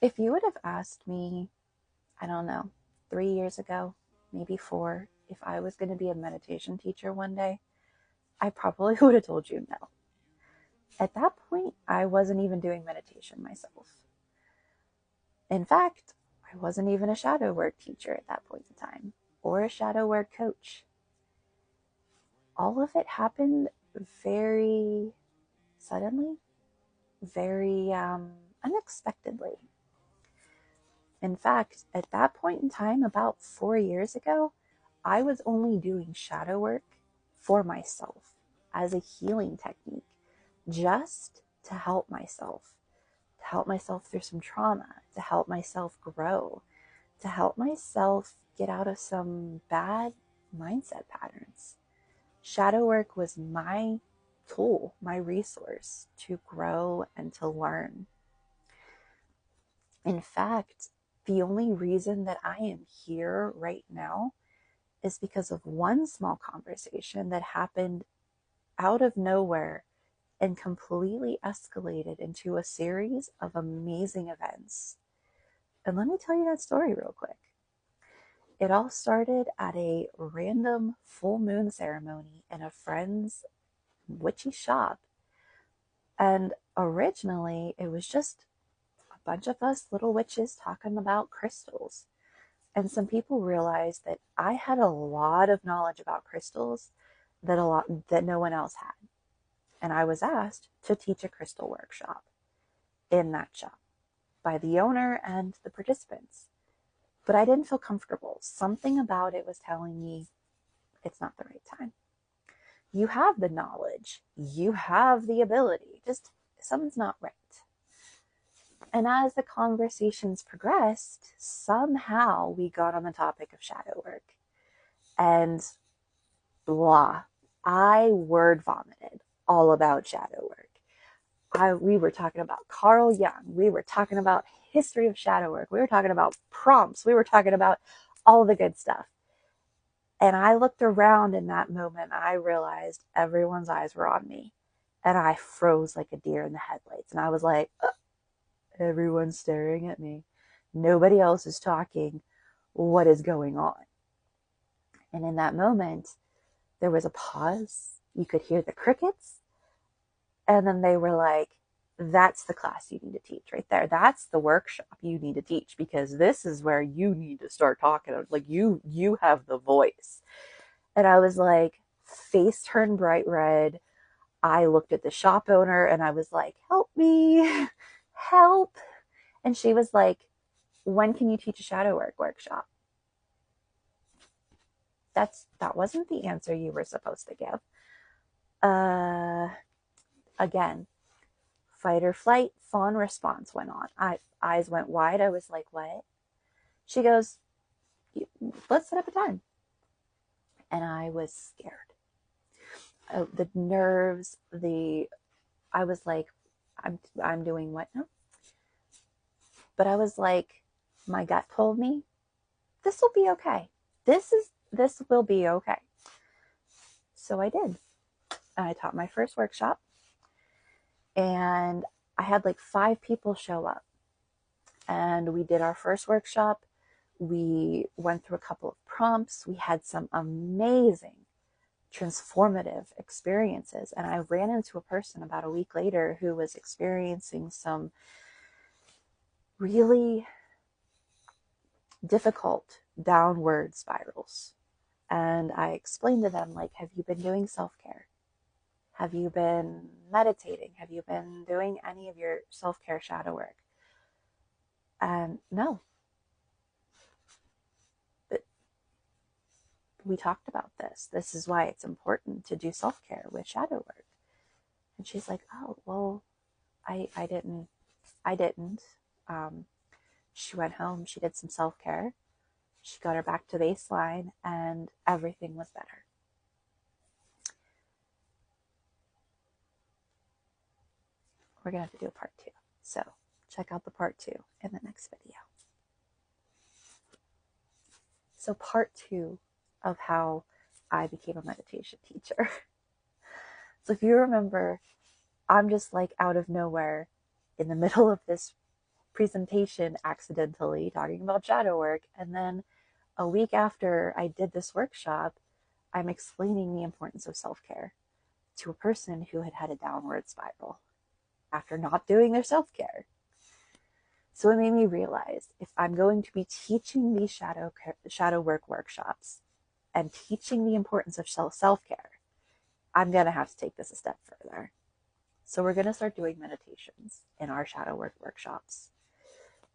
If you would have asked me, I don't know, 3 years ago, maybe four, if I was going to be a meditation teacher one day, I probably would have told you no. At that point, I wasn't even doing meditation myself. In fact, I wasn't even a shadow work teacher at that point in time or a shadow work coach. All of it happened very suddenly, very unexpectedly. In fact, at that point in time, about 4 years ago, I was only doing shadow work for myself as a healing technique, just to help myself through some trauma, to help myself grow, to help myself get out of some bad mindset patterns. Shadow work was my tool, my resource to grow and to learn. In fact, the only reason that I am here right now is because of one small conversation that happened out of nowhere and completely escalated into a series of amazing events. And let me tell you that story real quick. It all started at a random full moon ceremony in a friend's witchy shop. And originally, it was just a bunch of us little witches talking about crystals. And some people realized that I had a lot of knowledge about crystals that no one else had. And I was asked to teach a crystal workshop in that shop by the owner and the participants. But I didn't feel comfortable. Something about it was telling me it's not the right time. You have the knowledge, you have the ability, just something's not right. And as the conversations progressed, somehow we got on the topic of shadow work. And blah, I word vomited all about shadow work. We were talking about Carl Jung. We were talking about history of shadow work. We were talking about prompts. We were talking about all the good stuff. And I looked around in that moment. I realized everyone's eyes were on me. And I froze like a deer in the headlights. And I was like, everyone's staring at me. Nobody else is talking. What is going on? And in that moment, there was a pause. You could hear the crickets. And then they were like, that's the class you need to teach right there. That's the workshop you need to teach, because this is where you need to start talking. Like you have the voice. And I was like, face turned bright red. I looked at the shop owner and I was like, help me, help. And she was like, when can you teach a shadow work workshop? That wasn't the answer you were supposed to give. Again, fight or flight, fawn response went on. Eyes went wide. I was like, what? She goes, let's set up a time. And I was scared. The nerves, I was like, I'm doing what now? But I was like, my gut told me this will be okay. This will be okay. So I did. And I taught my first workshop, and I had like 5 people show up. And we did our first workshop. We went through a couple of prompts. We had some amazing transformative experiences. And I ran into a person about a week later who was experiencing some really difficult downward spirals. And I explained to them, like, have you been doing self-care? Have you been meditating? Have you been doing any of your self-care shadow work? And no. But we talked about this. This is why it's important to do self-care with shadow work. And she's like, oh, well, I didn't. Um, she went home. She did some self-care. She got her back to baseline, and everything was better. We're going to have to do a part 2. So check out the part 2 in the next video. So part 2 of how I became a meditation teacher. So if you remember, I'm just like out of nowhere in the middle of this presentation accidentally talking about shadow work. And then a week after I did this workshop, I'm explaining the importance of self-care to a person who had had a downward spiral after not doing their self-care. So it made me realize, if I'm going to be teaching these shadow work workshops and teaching the importance of self-care, I'm going to have to take this a step further. So we're going to start doing meditations in our shadow work workshops.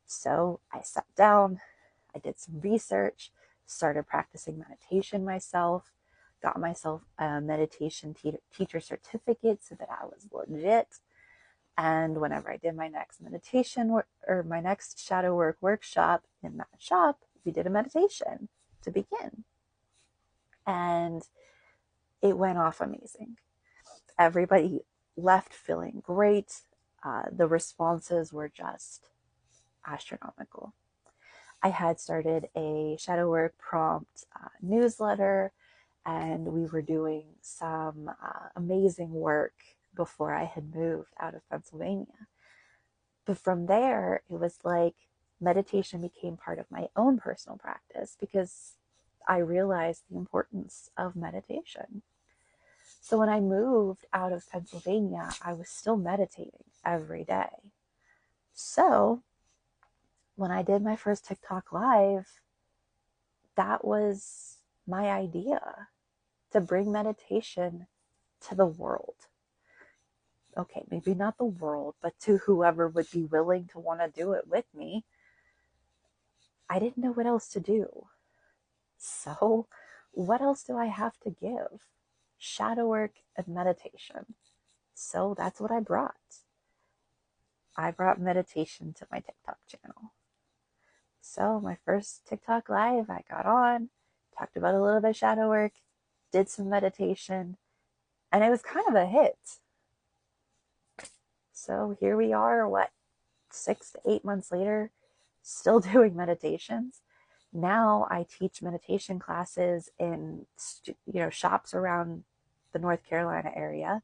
So I sat down, I did some research, started practicing meditation myself, got myself a meditation teacher certificate so that I was legit. And whenever I did my next meditation or my next shadow work workshop in that shop, we did a meditation to begin. And it went off amazing. Everybody left feeling great. The responses were just astronomical. I had started a shadow work prompt newsletter, and we were doing some amazing work before I had moved out of Pennsylvania. But from there, it was like meditation became part of my own personal practice because I realized the importance of meditation. So when I moved out of Pennsylvania, I was still meditating every day. So when I did my first TikTok live, that was my idea, to bring meditation to the world. Okay, maybe not the world, but to whoever would be willing to want to do it with me. I didn't know what else to do. So what else do I have to give? Shadow work and meditation. So that's what I brought. I brought meditation to my TikTok channel. So my first TikTok live, I got on, talked about a little bit of shadow work, did some meditation, and it was kind of a hit. So here we are, 6 to 8 months later, still doing meditations. Now I teach meditation classes in shops around the North Carolina area.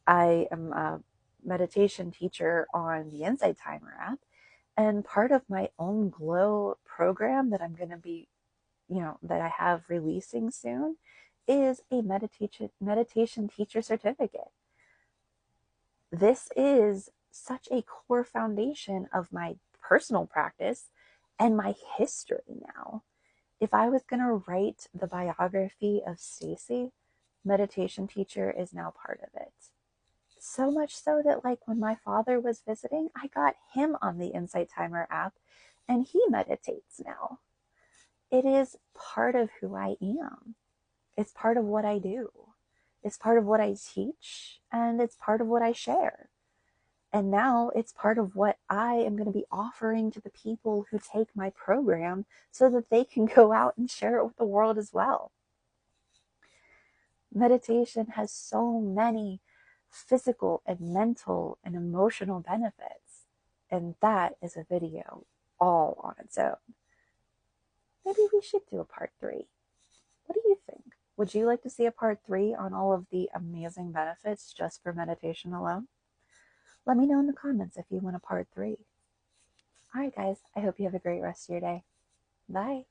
I am a meditation teacher on the Insight Timer app, and part of my own Glow program that I'm going to be, that I have releasing soon, is a meditation teacher certificate. This is such a core foundation of my personal practice and my history now. If I was going to write the biography of Stacy, meditation teacher is now part of it. So much so that, like, when my father was visiting, I got him on the Insight Timer app, and he meditates now. It is part of who I am. It's part of what I do. It's part of what I teach, and it's part of what I share. And now it's part of what I am going to be offering to the people who take my program so that they can go out and share it with the world as well. Meditation has so many physical and mental and emotional benefits, and that is a video all on its own. Maybe we should do a part 3. What do you think? Would you like to see a part 3 on all of the amazing benefits just for meditation alone? Let me know in the comments if you want a part 3. All right, guys, I hope you have a great rest of your day. Bye.